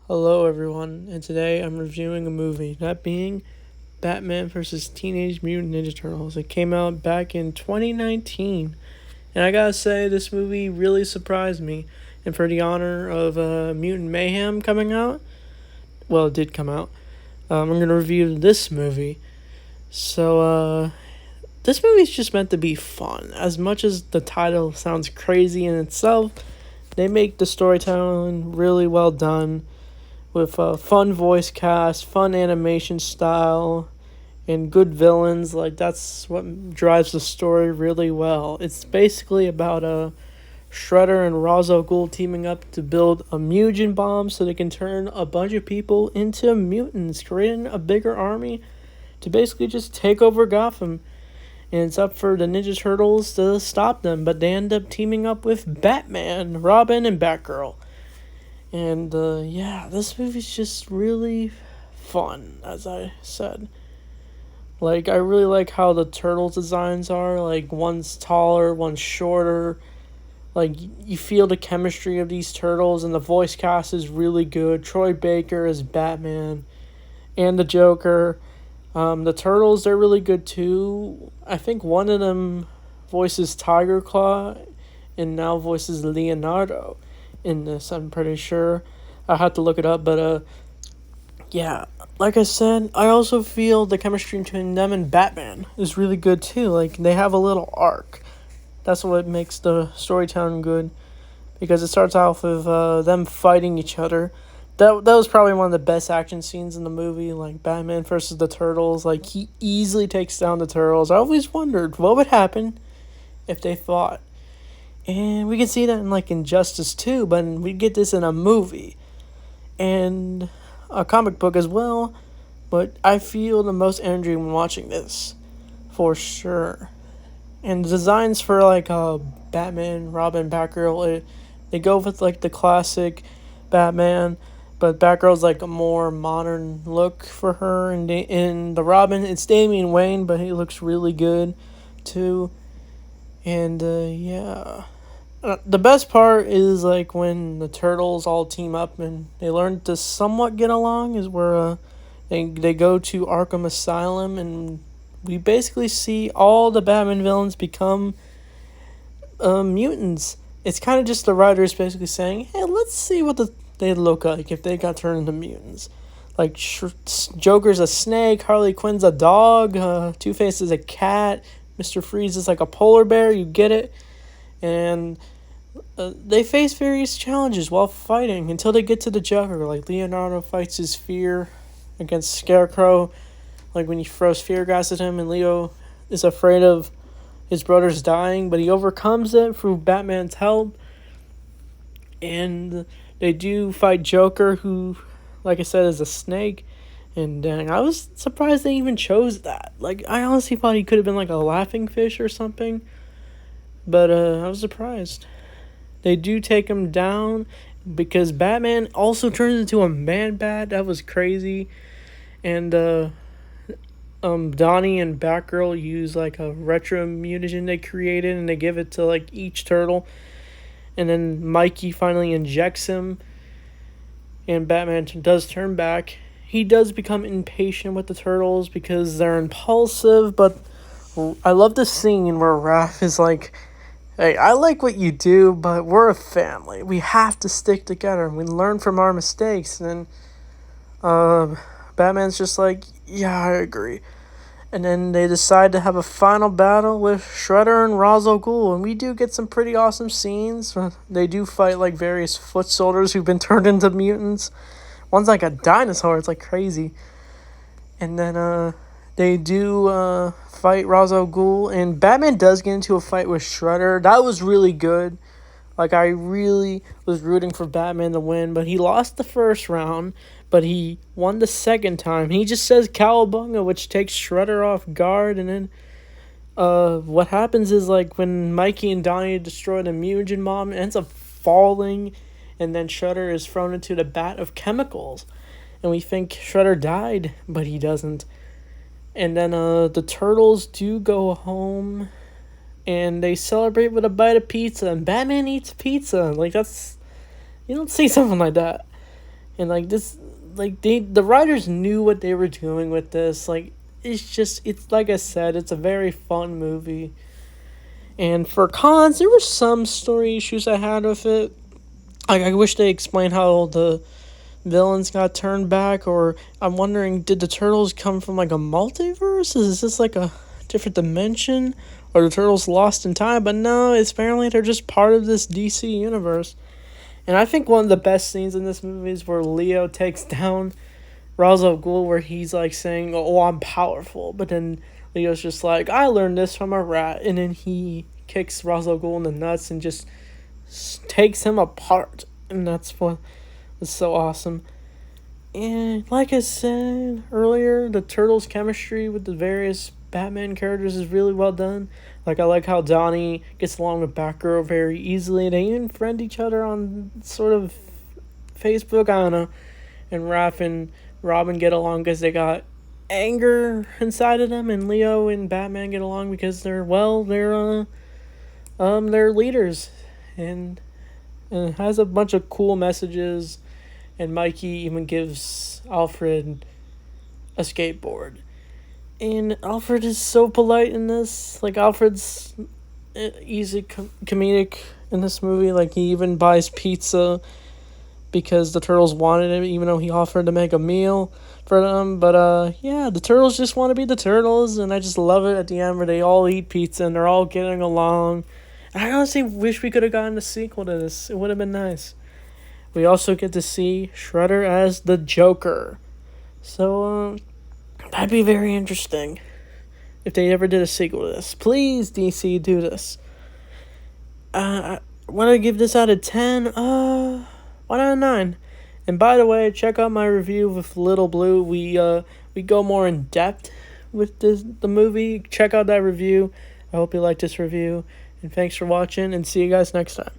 Hello, everyone, and today I'm reviewing a movie, that being Batman vs. Teenage Mutant Ninja Turtles. It came out back in 2019, and I gotta say, this movie really surprised me. And for the honor of Mutant Mayhem coming out, well, it did come out, I'm gonna review this movie. So, this movie's just meant to be fun. As much as the title sounds crazy in itself, they make the storytelling really well done with a fun voice cast, fun animation style, and good villains. Like, that's what drives the story really well. It's basically about Shredder and Ra's al Ghul teaming up to build a mutagen bomb so they can turn a bunch of people into mutants, creating a bigger army to basically just take over Gotham. And it's up for the Ninja Turtles to stop them, but they end up teaming up with Batman, Robin, and Batgirl. And yeah, this movie's just really fun, as I said. Like, I really like how the turtles' designs are. Like, one's taller, one's shorter. Like, you feel the chemistry of these turtles, and the voice cast is really good. Troy Baker is Batman, and the Joker. The turtles, they're really good too. I think one of them voices Tiger Claw, and now voices Leonardo in this, I'm pretty sure. I had to look it up, but yeah, like I said, I also feel the chemistry between them and Batman is really good too. Like, they have a little arc. That's what makes the storytelling good, because it starts off with them fighting each other. That was probably one of the best action scenes in the movie, like Batman versus the Turtles. Like, he easily takes down the Turtles. I always wondered what would happen if they fought. And we can see that in, like, Injustice too, but we get this in a movie and a comic book as well. But I feel the most energy when watching this, for sure. And the designs for, like, Batman, Robin, Batgirl, they go with, like, the classic Batman, but Batgirl's like a more modern look for her. And in the Robin, it's Damian Wayne, but he looks really good too. And yeah. The best part is, like, when the turtles all team up and they learn to somewhat get along, is where they go to Arkham Asylum, and we basically see all the Batman villains become mutants. It's kind of just the writers basically saying, hey, let's see what they look like if they got turned into mutants. Like, Joker's a snake, Harley Quinn's a dog, Two-Face is a cat, Mr. Freeze is like a polar bear, you get it? And they face various challenges while fighting until they get to the Joker. Like, Leonardo fights his fear against Scarecrow, like when he throws fear gas at him, and Leo is afraid of his brother's dying, but he overcomes it through Batman's help. And they do fight Joker, who, like I said, is a snake. And dang, I was surprised they even chose that. Like, I honestly thought he could have been like a laughing fish or something. But I was surprised. They do take him down because Batman also turns into a Man-Bat. That was crazy. And Donnie and Batgirl use, like, a retro mutagen they created, and they give it to, like, each turtle. And then Mikey finally injects him, and Batman does turn back. He does become impatient with the turtles because they're impulsive, but I love the scene where Raph is like, hey, I like what you do, but we're a family. We have to stick together, and we learn from our mistakes. And then Batman's just like, yeah, I agree. And then they decide to have a final battle with Shredder and Ra's al Ghul. And we do get some pretty awesome scenes. They do fight, like, various foot soldiers who've been turned into mutants. One's like a dinosaur. It's, like, crazy. And then they do fight Ra's al Ghul. And Batman does get into a fight with Shredder. That was really good. Like, I really was rooting for Batman to win. But he lost the first round. But he won the second time. He just says Cowabunga, which takes Shredder off guard. And then what happens is, like, when Mikey and Donnie destroy the mutagen bomb, it ends up falling. And then Shredder is thrown into the vat of chemicals. And we think Shredder died, but he doesn't. And then the turtles do go home. And they celebrate with a bite of pizza. And Batman eats pizza. Like, that's... You don't see something like that. And like this, like the writers knew what they were doing with this. Like it's like I said, it's a very fun movie. And for cons, there were some story issues I had with it. Like I wish they explained how the villains got turned back, or I'm wondering, did the turtles come from like a multiverse? Is this like a different dimension? Or the turtles lost in time? But no, it's apparently they're just part of this DC universe. And I think one of the best scenes in this movie is where Leo takes down Ra's al Ghul, where he's like saying, "Oh, I'm powerful," but then Leo's just like, "I learned this from a rat," and then he kicks Ra's al Ghul in the nuts and just takes him apart, and that's what was so awesome. And like I said earlier, the Turtles' chemistry with the various Batman characters is really well done. Like I like how Donnie gets along with Batgirl very easily. They even friend each other on sort of Facebook. I don't know. And Raph and Robin get along because they got anger inside of them, and Leo and Batman get along because they're leaders, and it has a bunch of cool messages. And Mikey even gives Alfred a skateboard. And Alfred is so polite in this. Like, Alfred's easy comedic in this movie. Like, he even buys pizza because the turtles wanted it, even though he offered to make a meal for them. But, yeah, the turtles just want to be the turtles. And I just love it at the end where they all eat pizza and they're all getting along. I honestly wish we could have gotten a sequel to this. It would have been nice. We also get to see Shredder as the Joker. So, that'd be very interesting if they ever did a sequel to this. Please, DC, do this. I want to give this out of 10. 1 out of 9. And by the way, check out my review with Little Blue. We go more in depth with the movie. Check out that review. I hope you like this review. And thanks for watching, and see you guys next time.